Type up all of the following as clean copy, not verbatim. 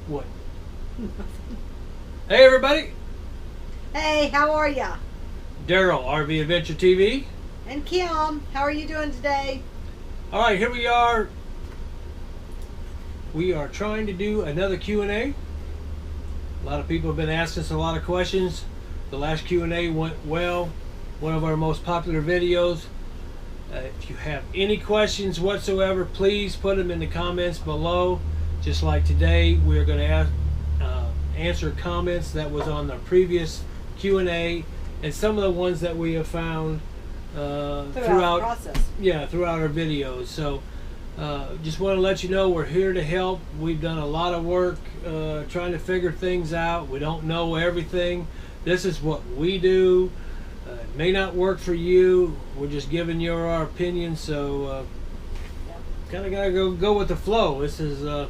What? Hey everybody! Hey, how are ya? Darrell, RV Adventure TV. And Kim, how are you doing today? Alright, here we are. We are trying to do another Q&A. A lot of people have been asking us a lot of questions. The last Q&A went well. One of our most popular videos. If you have any questions whatsoever, please put them in the comments below. Just like today, we're going to answer comments that was on the previous Q&A and some of the ones that we have found throughout the process. Yeah, throughout our videos. So just want to let you know we're here to help. We've done a lot of work trying to figure things out. We don't know everything. This is what we do. It may not work for you. We're just giving you our opinion. So kind of gotta go with the flow. This is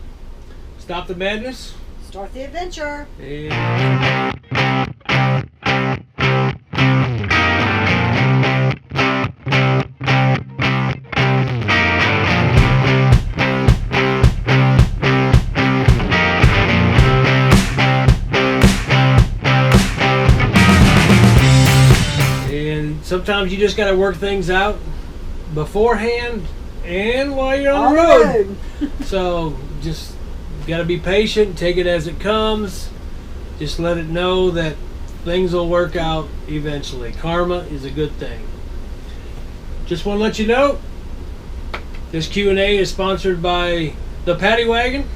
Stop the Madness. Start the adventure. And sometimes you just got to work things out beforehand and while you're on the road. So just got to be patient, take it as it comes. Just let it know that things will work out eventually. Karma is a good thing. Just want to let you know this Q&A is sponsored by the Paddy Wagon.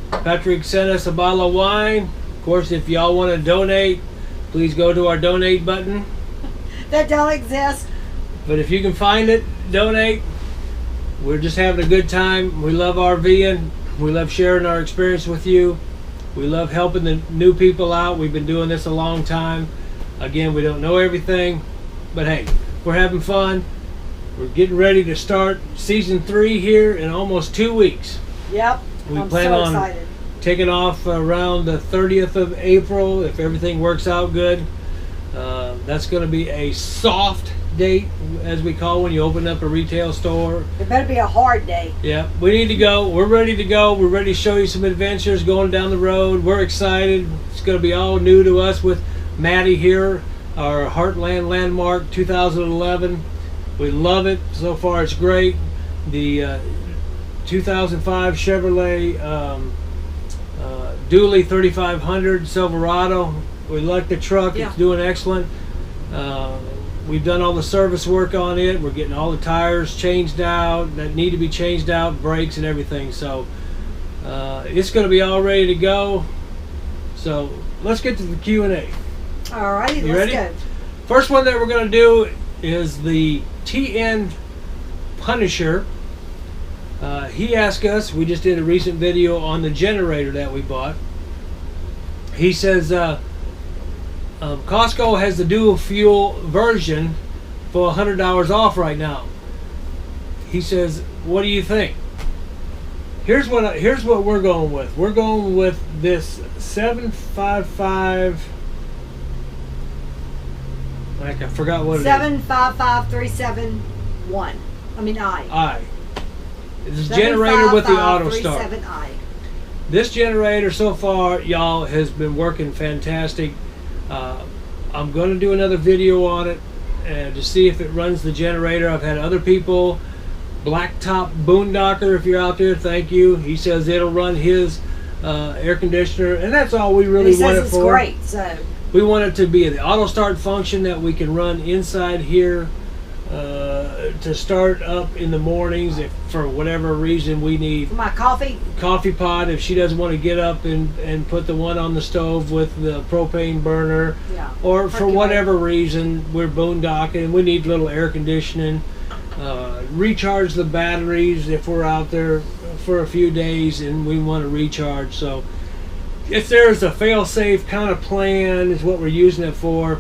Patrick sent us a bottle of wine. Of course, if y'all want to donate, please go to our donate button. That don't exist. But if you can find it, donate. We're just having a good time. We love RVing. We love sharing our experience with you. We love helping the new people out. We've been doing this a long time. Again, we don't know everything, but hey, we're having fun. We're getting ready to start season 3 here in almost 2 weeks. Yep. We I'm plan so on excited. taking off around the 30th of April if everything works out good. That's going to be a soft date, as we call when you open up a retail store. It better be a hard day. Yeah, we need to go. We're ready to go. We're ready to show you some adventures going down the road. We're excited. It's going to be all new to us with Maddie here, our Heartland Landmark 2011. We love it. So far, it's great. The 2005 Chevrolet Dually 3500 Silverado. We like the truck. Yeah. It's doing excellent. We've done all the service work on it. We're getting all the tires changed out that need to be changed out, brakes and everything. So it's going to be all ready to go. So let's get to the Q&A. Alrighty, You let's ready? go. First one that we're going to do is the TN Punisher. He asked us, we just did a recent video on the generator that we bought. He says, Costco has the dual fuel version for $100 off right now. He says, what do you think? Here's what we're going with. We're going with this 755. I forgot what it is. 755371. I mean I. This is generator with the auto start. 75537I. This generator so far, y'all, has been working fantastic. I'm going to do another video on it to see if it runs the generator. I've had other people, Blacktop Boondocker, if you're out there, thank you. He says it'll run his air conditioner, and that's all we really want it for. He says it's great, so. We want it to be the auto start function that we can run inside here to start up in the mornings if for whatever reason we need For my coffee pot, if she doesn't want to get up and put the one on the stove with the propane burner, Yeah. or for whatever reason we're boondocking and we need a little air conditioning, recharge the batteries if we're out there for a few days and we want to recharge. So if there's a fail-safe kind of plan is what we're using it for.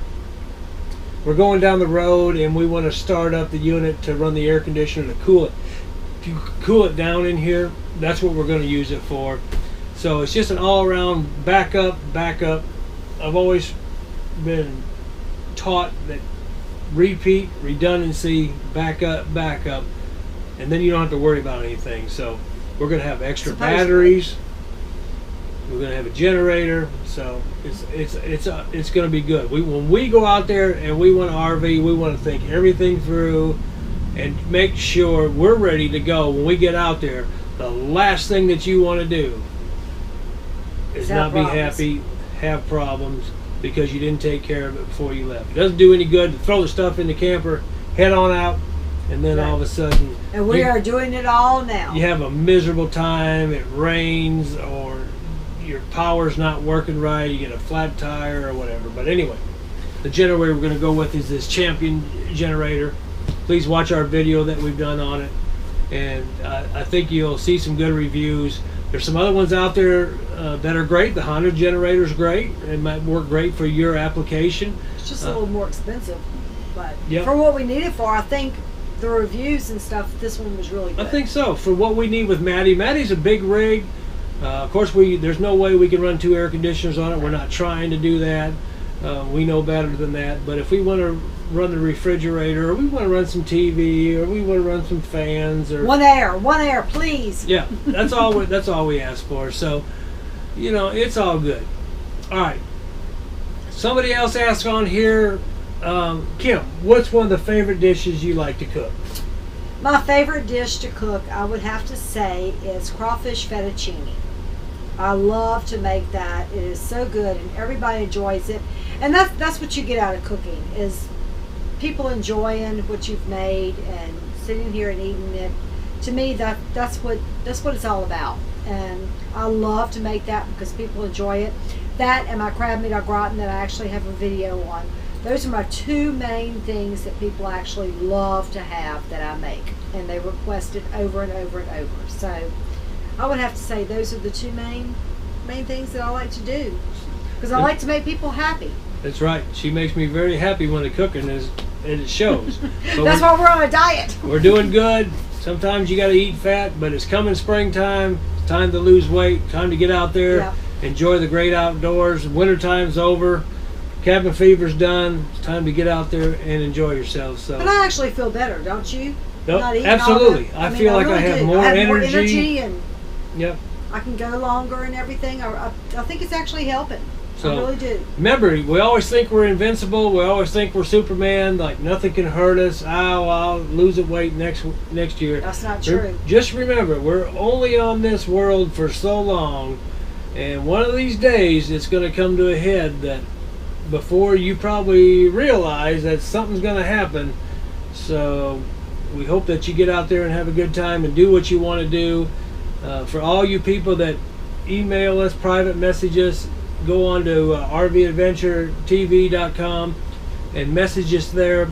We're going down the road and we want to start up the unit to run the air conditioner to cool it down in here. That's what we're going to use it for. So it's just an all-around backup. I've always been taught that repeat, redundancy, backup, and then you don't have to worry about anything. So we're going to have extra batteries. We're going to have a generator, so it's going to be good. When we go out there and we want to RV, we want to think everything through and make sure we're ready to go when we get out there. The last thing that you want to do is not be happy, have problems because you didn't take care of it before you left. It doesn't do any good to throw the stuff in the camper, head on out, and then all of a sudden... And we are doing it all now. You have a miserable time, it rains, or your power's not working right, you get a flat tire or whatever. But anyway, the generator we're going to go with is this Champion generator. Please watch our video that we've done on it, and I think you'll see some good reviews. There's some other ones out there that are great. The Honda generator is great. It might work great for your application. It's just a little more expensive, but yep. For what we need it for, I think the reviews and stuff, this one was really good. I think so. For what we need with Maddie. Maddie's a big rig. Of course, there's no way we can run 2 air conditioners on it. We're not trying to do that. We know better than that. But if we want to run the refrigerator, or we want to run some TV, or we want to run some fans, or one air, please. Yeah, that's all. That's all we ask for. So, it's all good. All right. Somebody else asked on here, Kim, what's one of the favorite dishes you like to cook? My favorite dish to cook, I would have to say, is crawfish fettuccine. I love to make that. It is so good, and everybody enjoys it. And that's what you get out of cooking, is people enjoying what you've made and sitting here and eating it. To me, that's what it's all about. And I love to make that because people enjoy it. That and my crab meat au gratin that I actually have a video on. Those are my 2 main things that people actually love to have that I make, and they request it over and over and over. So I would have to say those are the 2 main things that I like to do, because I like to make people happy. That's right. She makes me very happy when the cooking is, and it shows. That's why we're on a diet. We're doing good. Sometimes you got to eat fat, but it's coming springtime. It's time to lose weight. Time to get out there, yep. Enjoy the great outdoors. Wintertime's over. Cabin fever's done. It's time to get out there and enjoy yourself. So. But I actually feel better, don't you? Nope, absolutely. I feel like I have more energy. And yep. I can go longer and everything. I think it's actually helping. So, I really do. Remember, we always think we're invincible. We always think we're Superman. Like nothing can hurt us. I'll lose weight next year. That's not true. Just remember, we're only on this world for so long, and one of these days it's going to come to a head that before you probably realize that something's going to happen. So we hope that you get out there and have a good time and do what you want to do. For all you people that email us, private message us, go on to rvadventuretv.com and message us there.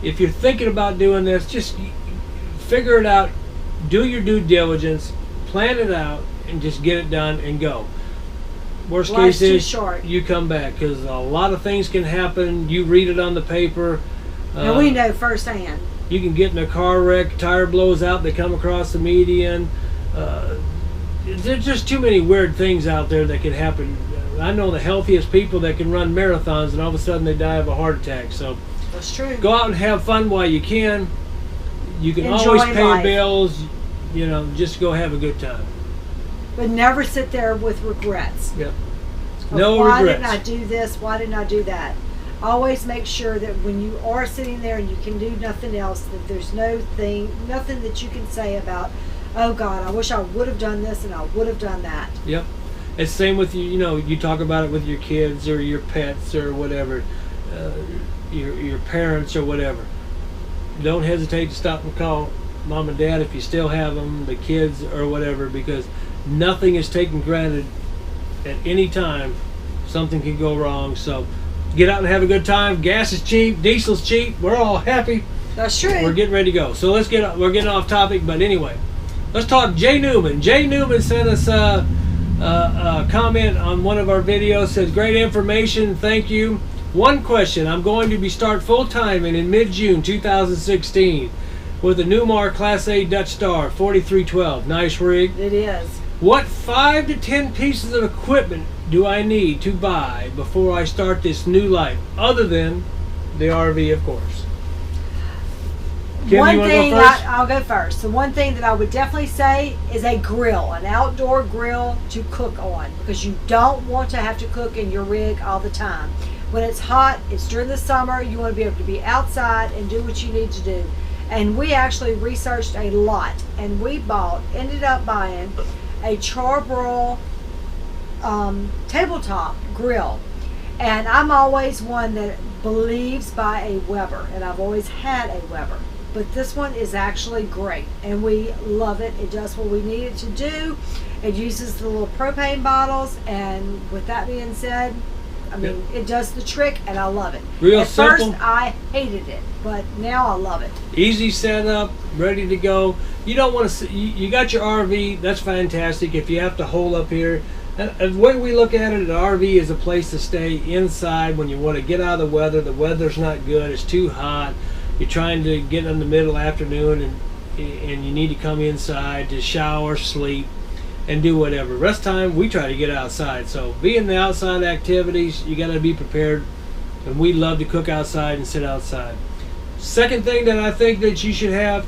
If you're thinking about doing this, just figure it out, do your due diligence, plan it out, and just get it done and go. Worst case is you come back, because a lot of things can happen. You read it on the paper. And we know firsthand. You can get in a car wreck, tire blows out, they come across the median. There's just too many weird things out there that can happen. I know the healthiest people that can run marathons, and all of a sudden they die of a heart attack. So that's true. Go out and have fun while you can. You can Enjoy always pay life. bills. Just go have a good time. But never sit there with regrets. Yep. No why regrets. Why didn't I do this? Why didn't I do that? Always make sure that when you are sitting there and you can do nothing else, that there's nothing that you can say about, oh God, I wish I would have done this and I would have done that. Yep. It's the same with you. You talk about it with your kids or your pets or whatever, your parents or whatever. Don't hesitate to stop and call mom and dad if you still have them, the kids or whatever, because nothing is taken granted. At any time, something can go wrong. So get out and have a good time. Gas is cheap, diesel's cheap. We're all happy. That's true. We're getting ready to go. So we're getting off topic, but anyway, let's talk Jay Newman. Jay Newman sent us a comment on one of our videos. Says, great information, thank you. One question: I'm going to be start full-time in mid-June 2016 with a Newmar Class A Dutch Star 4312. Nice rig. It is. What 5 to 10 pieces of equipment do I need to buy before I start this new life, other than the RV, of course? Kim, one you wanna thing go first? I'll go first. The one thing that I would definitely say is a grill, an outdoor grill to cook on, because you don't want to have to cook in your rig all the time. When it's hot, it's during the summer, you want to be able to be outside and do what you need to do. And we actually researched a lot, and we ended up buying a charbroil tabletop grill. And I'm always one that believes by a Weber, and I've always had a Weber. But this one is actually great, and we love it. It does what we need it to do. It uses the little propane bottles, and with that being said, I mean, it does the trick, and I love it. Real At simple. first, I hated it, but now I love it. Easy setup, ready to go. You don't want to. You got your RV. That's fantastic. If you have to hole up here, the way we look at it, an RV is a place to stay inside when you want to get out of the weather. The weather's not good. It's too hot. You're trying to get in the middle afternoon, and you need to come inside to shower, sleep, and do whatever. Rest time, we try to get outside. So being the outside activities, you got to be prepared. And we love to cook outside and sit outside. Second thing that I think that you should have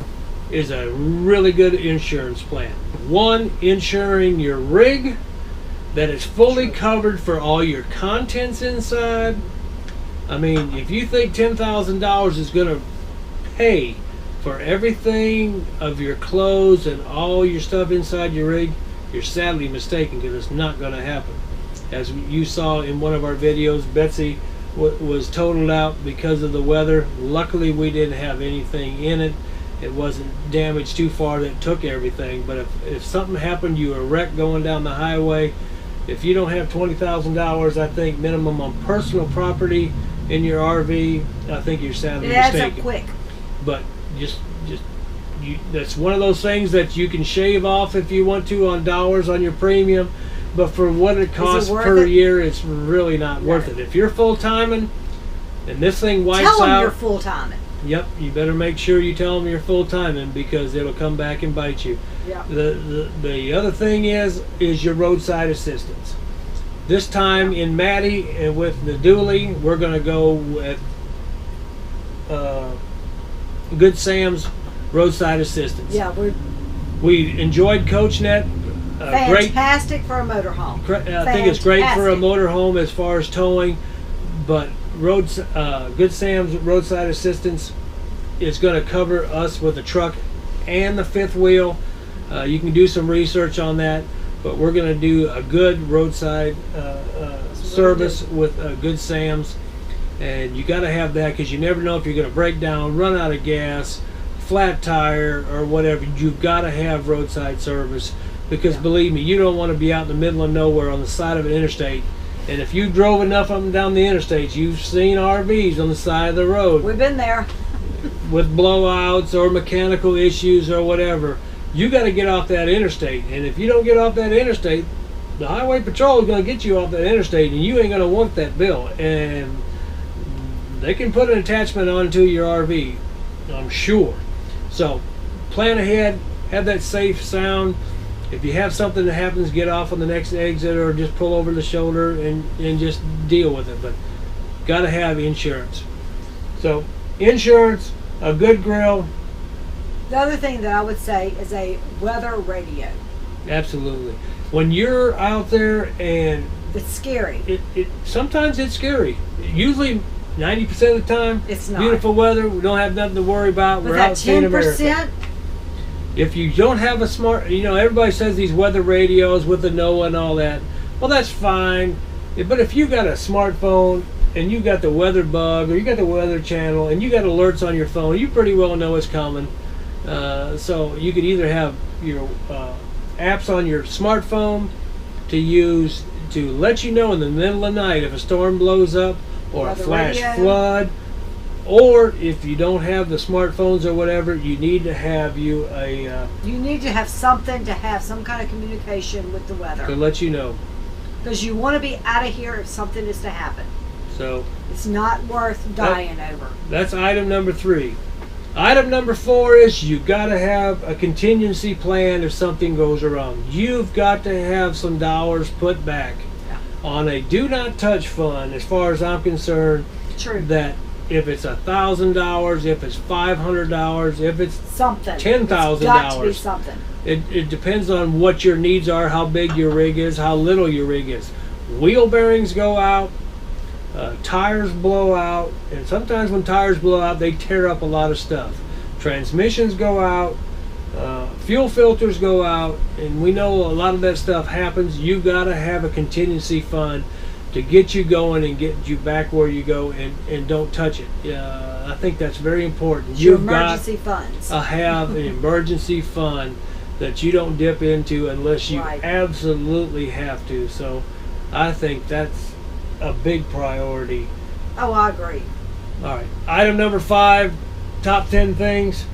is a really good insurance plan. One, insuring your rig, that it's fully covered for all your contents inside. I mean, if you think $10,000 is going to pay for everything of your clothes and all your stuff inside your rig, you're sadly mistaken, because it's not going to happen. As you saw in one of our videos, Betsy was totaled out because of the weather. Luckily, we didn't have anything in it. It wasn't damaged too far that it took everything. But if something happened, you were wrecked going down the highway, if you don't have $20,000, I think minimum on personal property in your RV, I think you're sadly mistaken. It adds up quick. But that's one of those things that you can shave off if you want to on dollars on your premium, but for what it costs per year, it's really not worth it. If you're full timing and this thing wipes out, tell them you're full timing. Yep, you better make sure you tell them you're full timing, because it'll come back and bite you. Yep. The other thing is your roadside assistance. This time in Maddie and with the dually, we're going to go with Good Sam's roadside assistance. Yeah, we enjoyed CoachNet. Fantastic for a motorhome. I think it's great for a motorhome as far as towing, but Good Sam's roadside assistance is going to cover us with the truck and the fifth wheel. You can do some research on that, but we're going to do a good roadside service with Good Sam's, and you got to have that, because you never know if you're going to break down, run out of gas, flat tire, or whatever. You've got to have roadside service, because believe me, you don't want to be out in the middle of nowhere on the side of an interstate. And if you drove enough of them down the interstates, you've seen RVs on the side of the road. We've been there. With blowouts or mechanical issues or whatever. You got to get off that interstate. And if you don't get off that interstate, the highway patrol is going to get you off that interstate, and you ain't going to want that bill. And they can put an attachment onto your RV, I'm sure. So plan ahead, have that safe sound. If you have something that happens, get off on the next exit, or just pull over the shoulder and just deal with it. But got to have insurance. So insurance, a good grill. The other thing that I would say is a weather radio. Absolutely. When you're out there, and it's scary. Sometimes it's scary. Usually 90% of the time, it's not. Beautiful weather. We don't have nothing to worry about. But we're that out seeing America. 10%. If you don't have a smart, everybody says these weather radios with the NOAA and all that. Well, that's fine. But if you got a smartphone and you got the weather bug, or you got the weather channel, and you got alerts on your phone, you pretty well know it's coming. So you could either have your apps on your smartphone to use to let you know in the middle of the night if a storm blows up, or a flash flood. Or if you don't have the smartphones or whatever, you need to have you need to have something to have some kind of communication with the weather. To let you know. Because you want to be out of here if something is to happen. So it's not worth dying over. That's item number 3. Item number 4 is you got to have a contingency plan if something goes wrong. You've got to have some dollars put back on a do not touch fund, as far as I'm concerned. True. That if it's $1,000, if it's $500, if it's something. $10,000. It's got to be something. It depends on what your needs are, how big your rig is, how little your rig is. Wheel bearings go out, tires blow out, and sometimes when tires blow out, they tear up a lot of stuff. Transmissions go out, fuel filters go out, and we know a lot of that stuff happens. You've got to have a contingency fund to get you going and get you back where you go, and don't touch it. I think that's very important. Your emergency funds. Have an emergency fund that you don't dip into unless you absolutely have to. So I think that's a big priority. Oh, I agree. All right. Item number 5, top 10 things.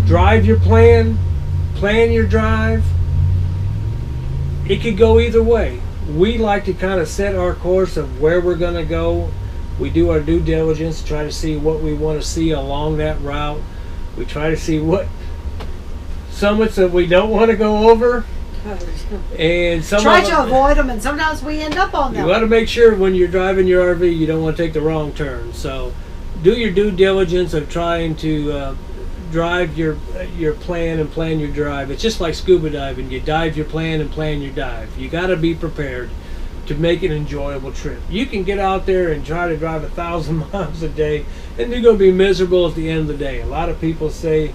Drive your plan. Plan your drive. It could go either way. We like to kind of set our course of where we're going to go. We do our due diligence, try to see what we want to see along that route. We try to see what summits that we don't want to go over. And try to avoid them, and sometimes we end up on them. You got to make sure when you're driving your RV, you don't want to take the wrong turn. So do your due diligence of trying to drive your plan and plan your drive. It's just like scuba diving. You dive your plan and plan your dive. You got to be prepared to make an enjoyable trip. You can get out there and try to drive 1,000 miles a day, and you're going to be miserable at the end of the day. A lot of people say,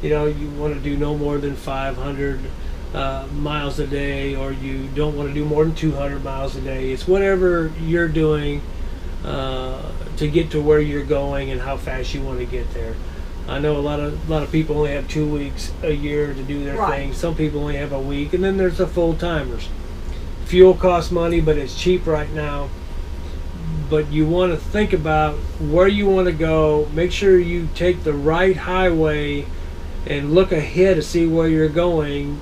you know, you want to do no more than 500 miles a day, or you don't want to do more than 200 miles a day. It's whatever you're doing to get to where you're going and how fast you want to get there. I know a lot of people only have 2 weeks a year to do their thing. Some people only have a week, and then there's the full timers. Fuel costs money, but it's cheap right now. But you want to think about where you want to go. Make sure you take the right highway and look ahead to see where you're going,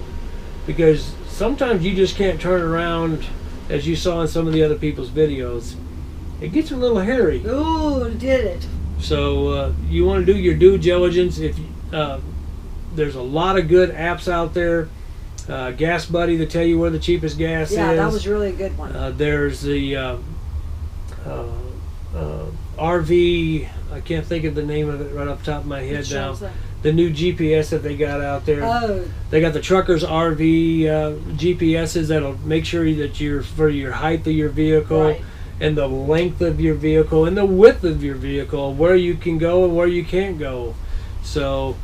because sometimes you just can't turn around, as you saw in some of the other people's videos. It gets a little hairy. Ooh, did it. So you want to do your due diligence. If there's a lot of good apps out there, Gas Buddy to tell you where the cheapest gas is. Yeah, that was really a good one. There's the RV. I can't think of the name of it right off the top of my head now. The new GPS that they got out there. Oh. They got the Truckers RV GPSs that'll make sure that you're for your height of your vehicle. And the length of your vehicle and the width of your vehicle, where you can go and where you can't go. So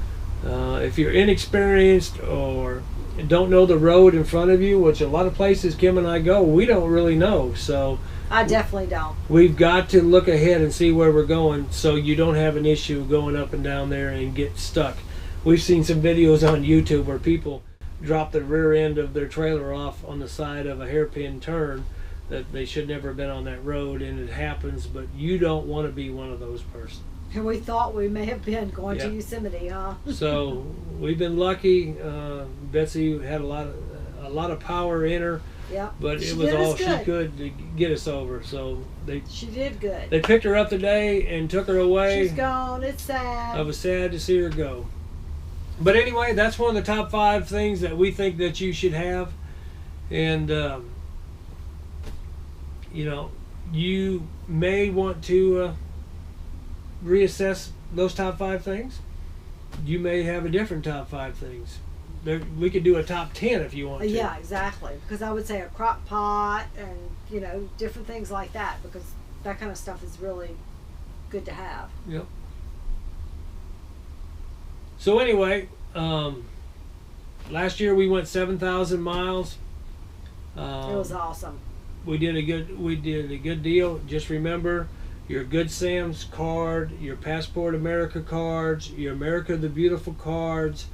if you're inexperienced or don't know the road in front of you, which a lot of places Kim and I go, we don't really know. So I definitely don't. We've got to look ahead and see where we're going, so you don't have an issue going up and down there and get stuck. We've seen some videos on YouTube where people drop the rear end of their trailer off on the side of a hairpin turn that they should never have been on that road, and it happens, but you don't want to be one of those persons. And we thought we may have been going to Yosemite, huh? So we've been lucky. Betsy had a lot of power in her, but it was all she could to get us over. So she did good. They picked her up today and took her away. She's gone. It's sad. I was sad to see her go. But anyway, that's one of the top 5 things that we think that you should have, and you know, you may want to reassess those top 5 things. You may have a different top 5 things. We could do a top 10 if you want to. Yeah, exactly. Because I would say a crock pot and, you know, different things like that, because that kind of stuff is really good to have. Yep. So anyway, last year we went 7,000 miles. It was awesome. We did a good deal. Just remember your Good Sam's card, your Passport America cards, your America the Beautiful cards.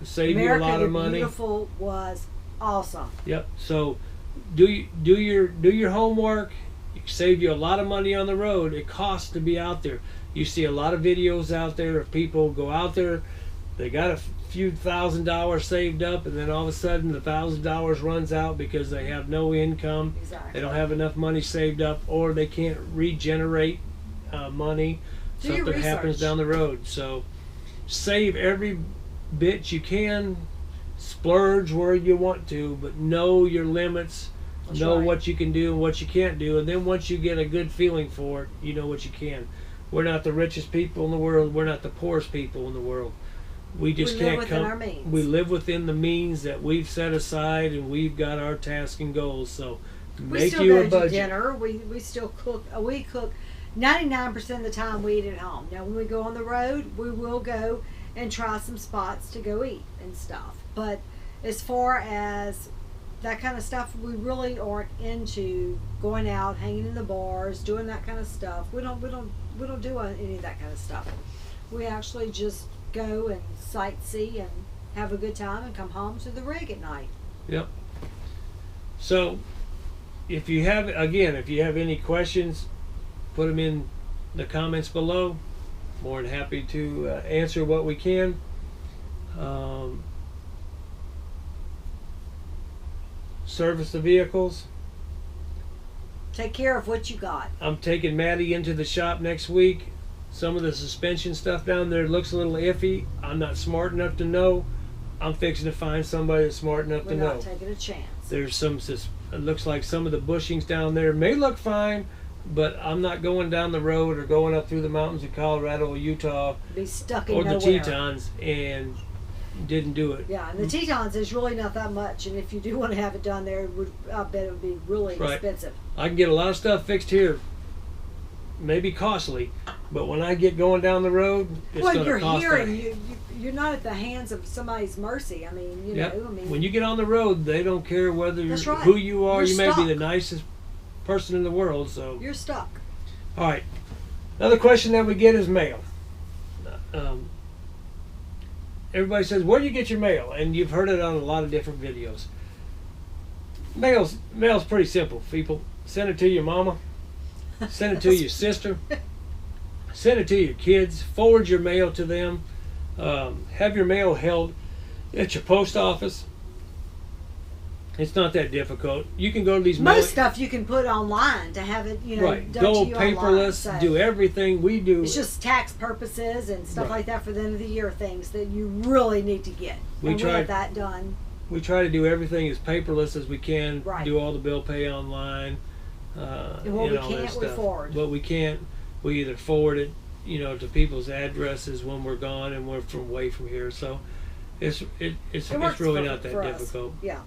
Save you a lot of money. America the Beautiful was awesome. Yep. So do your homework. Save you a lot of money on the road. It costs to be out there. You see a lot of videos out there of people go out there. They got a few $1,000 saved up, and then all of a sudden the $1,000 runs out because they have no income. Exactly. They don't have enough money saved up, or they can't regenerate money. Something happens down the road. So save every bit you can, splurge where you want to, but know your limits That's know right. what you can do and what you can't do, and then once you get a good feeling for it, you know what you can. We're not the richest people in the world. We're not the poorest people in the world. We just We live can't within come. our means. We live within the means that we've set aside, and we've got our tasks and goals. So We make still you go a to budget. dinner. We still cook. We cook 99% of the time we eat at home. Now, when we go on the road, we will go and try some spots to go eat and stuff. But as far as that kind of stuff, we really aren't into going out, hanging in the bars, doing that kind of stuff. We don't do any of that kind of stuff. We actually just go and sightsee and have a good time and come home to the rig at night. Yep. So, if you have any questions, put them in the comments below. More than happy to answer what we can. Service the vehicles. Take care of what you got. I'm taking Maddie into the shop next week. Some of the suspension stuff down there looks a little iffy. I'm not smart enough to know. I'm fixing to find somebody that's smart enough We're to not know. taking a chance. There's some. It looks like some of the bushings down there may look fine, but I'm not going down the road or going up through the mountains of Colorado or Utah Be stuck in or the nowhere. Tetons and didn't do it. Yeah, and the Tetons is really not that much, and if you do want to have it done there, I bet it would be really Right. expensive. I can get a lot of stuff fixed here. Maybe costly, but when I get going down the road, it's Well, going to you're cost. here, and you're not at the hands of somebody's mercy. I mean, you Yep. know, I mean, When you get on the road, they don't care whether you're, That's right. who you are. You're You may be stuck. the nicest person in the world. So, you're stuck. all right. Another question that we get is mail. Everybody says, "Where do you get your mail?" And you've heard it on a lot of different videos. Mail's pretty simple. People send it to your mama, send it to your sister, send it to your kids. Forward your mail to them. Have your mail held at your post office. It's not that difficult. You can go to these Most stuff you can put online to have it, you know, right. done Go to you paperless. online, so Do everything we do. it's just tax purposes and stuff Right. like that for the end of the year things that you really need to get. We and we tried- have that done. We try to do everything as paperless as we can. Right. Do all the bill pay online. And what we all that can't, we stuff. forward. What we can't, we either forward it, to people's addresses when we're gone and we're away from here. So it's It it's works really for- not that for us. difficult. Yeah.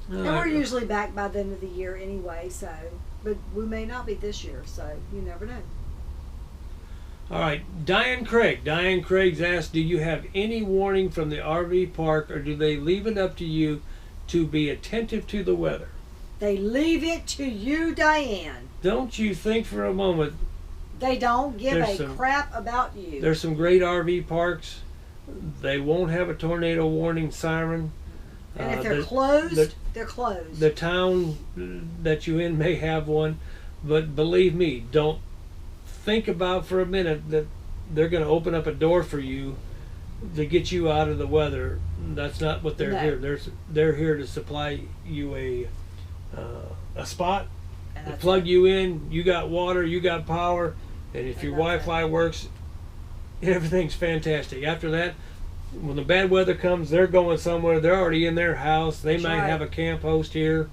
All And we're right. usually back by the end of the year anyway, so, but we may not be this year, so you never know. All right, Diane Craig. Diane Craig's asked, "Do you have any warning from the RV park, or do they leave it up to you to be attentive to the weather?" They leave it to you, Diane. Don't you think for a moment They don't give There's a some- crap about you. there's some great RV parks. They won't have a tornado warning siren. And if they're the- closed, they're closed. The town that you in may have one, but believe me, don't think about for a minute that they're going to open up a door for you to get you out of the weather. That's not what they're No. here. They're here to supply you a spot, And to that's plug it. you in. You got water, you got power, and if And your that's Wi-Fi works, everything's fantastic. After that, when the bad weather comes, they're going somewhere. They're already in their house. They That's might right. have a camp host here.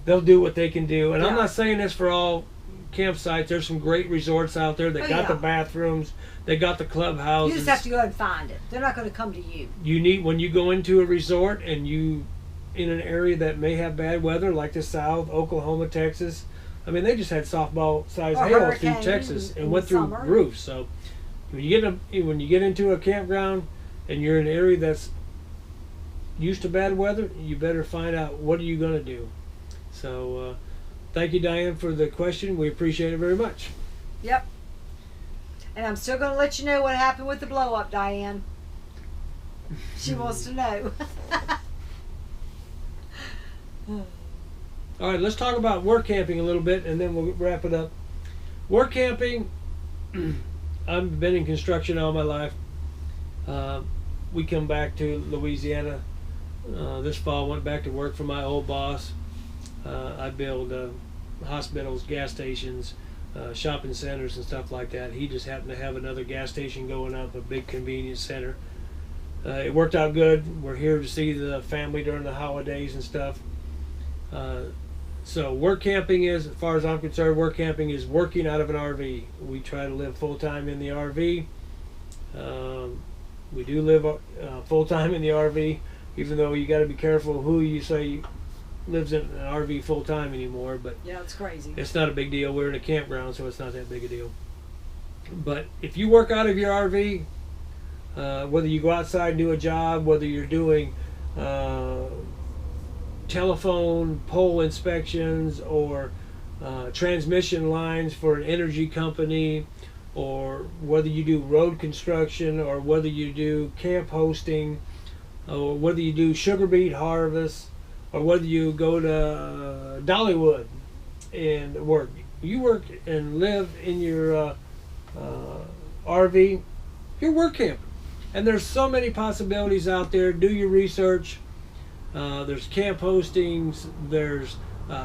They'll do what they can do. And I'm Yeah. not saying this for all campsites. There's some great resorts out there. They Oh, got the yeah. bathrooms. They got the clubhouses. You just have to go and find it. They're not going to come to you. You need, when you go into a resort and you in an area that may have bad weather, like the South, Oklahoma, Texas. I mean, they just had softball-sized Or hail through hurricane Texas in and went the through summer. roofs. So when you get into a campground and you're in an area that's used to bad weather, you better find out what are you going to do. So thank you, Diane, for the question. We appreciate it very much. Yep. And I'm still going to let you know what happened with the blow up, Diane. She wants to know. All right, let's talk about work camping a little bit, and then we'll wrap it up. Work camping, I've been in construction all my life. We come back to Louisiana this fall, went back to work for my old boss. I build hospitals, gas stations, shopping centers and stuff like that. He just happened to have another gas station going up, a big convenience center. it worked out good. We're here to see the family during the holidays and stuff. So work camping is, as far as I'm concerned, work camping is working out of an RV. We try to live full time in the RV. We do live full time in the RV, even though you got to be careful who you say lives in an RV full time anymore. But yeah, it's crazy. It's not a big deal. We're in a campground, so it's not that big a deal. But if you work out of your RV, whether you go outside and do a job, whether you're doing telephone pole inspections or transmission lines for an energy company, or whether you do road construction, or whether you do camp hosting, or whether you do sugar beet harvest, or whether you go to Dollywood and work. You work and live in your RV, you're work camping. And there's so many possibilities out there. Do your research. There's camp hostings, there's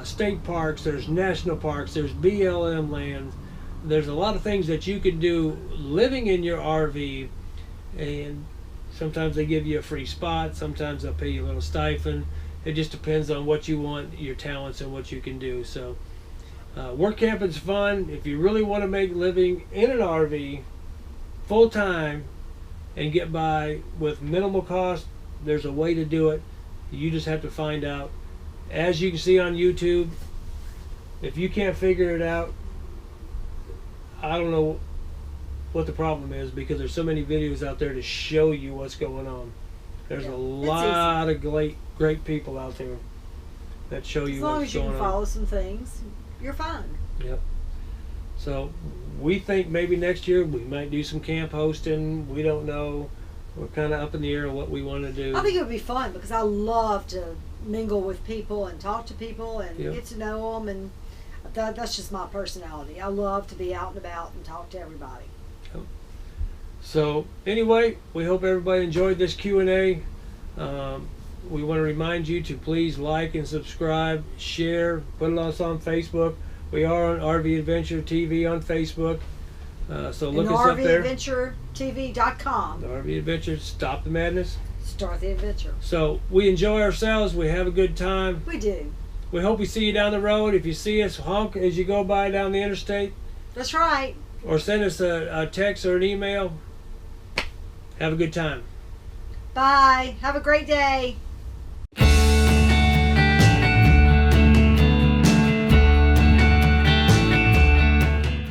state parks, there's national parks, there's BLM lands. There's a lot of things that you can do living in your RV, and sometimes they give you a free spot, sometimes they'll pay you a little stipend. It just depends on what you want, your talents, and what you can do. So work camping's fun. If you really want to make living in an RV full time and get by with minimal cost, there's a way to do it. You just have to find out. As you can see on YouTube, if you can't figure it out, I don't know what the problem is, because there's so many videos out there to show you what's going on. There's a lot of great people out there that show you what's going on. As long as you can follow some things, you're fine. Yep. So we think maybe next year we might do some camp hosting. We don't know. We're kind of up in the air on what we want to do. I think it would be fun, because I love to mingle with people and talk to people and get to know them, and that's just my personality. I love to be out and about and talk to everybody. Yep. So anyway, we hope everybody enjoyed this Q&A. We want to remind you to please like and subscribe, share, put us on Facebook. We are on RV Adventure TV on Facebook. So look us up there. RVAdventureTV.com. The RV Adventure, stop the madness. Start the adventure. So we enjoy ourselves. We have a good time. We do. We hope we see you down the road. If you see us, honk as you go by down the interstate. That's right. Or send us a text or an email. Have a good time. Bye. Have a great day.